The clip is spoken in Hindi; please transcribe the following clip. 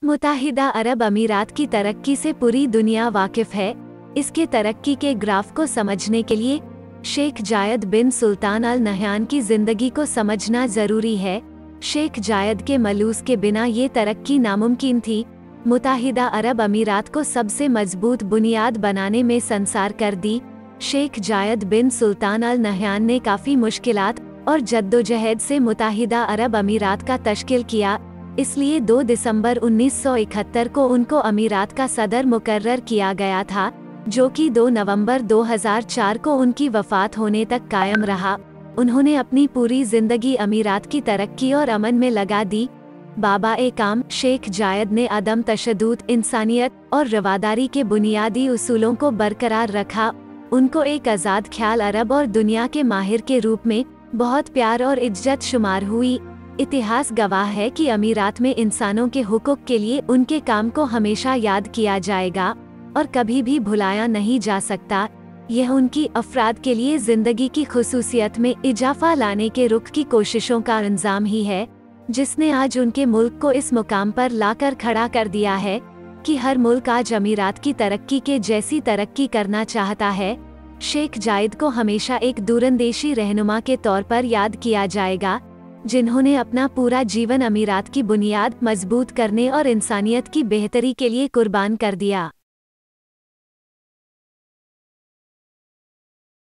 मुत्तहिदा अरब अमीरात की तरक्की से पूरी दुनिया वाकिफ है। इसके तरक्की के ग्राफ को समझने के लिए शेख जायद बिन सुल्तान अल नहयान की जिंदगी को समझना जरूरी है। शेख जायद के मलूस के बिना ये तरक्की नामुमकिन थी। मुत्तहिदा अरब अमीरात को सबसे मजबूत बुनियाद बनाने में संसार कर दी। शेख जायद बिन सुल्तान अल नहयान ने काफ़ी मुश्किलात और जद्दोजहद से मुत्तहिदा अरब अमीरात का तश्कील किया। इसलिए 2 दिसंबर 1971 को उनको अमीरात का सदर मुकर्रर किया गया था, जो कि 2 नवंबर 2004 को उनकी वफ़ात होने तक कायम रहा। उन्होंने अपनी पूरी जिंदगी अमीरात की तरक्की और अमन में लगा दी। बाबा-ए-काम शेख जायद ने अदम तशद्दुद, इंसानियत और रवादारी के बुनियादी उसूलों को बरकरार रखा। उनको एक आज़ाद ख्याल अरब और दुनिया के माहिर के रूप में बहुत प्यार और इज्जत शुमार हुई। इतिहास गवाह है कि अमीरात में इंसानों के हुकूक के लिए उनके काम को हमेशा याद किया जाएगा और कभी भी भुलाया नहीं जा सकता। यह उनकी अफराद के लिए जिंदगी की खुसूसियत में इजाफा लाने के रुख की कोशिशों का अंजाम ही है, जिसने आज उनके मुल्क को इस मुकाम पर लाकर खड़ा कर दिया है कि हर मुल्क आज अमीरात की तरक्की के जैसी तरक्की करना चाहता है। शेख जायद को हमेशा एक दूरंदेशी रहनुमा के तौर पर याद किया जाएगा, जिन्होंने अपना पूरा जीवन अमीरात की बुनियाद मजबूत करने और इंसानियत की बेहतरी के लिए कुर्बान कर दिया।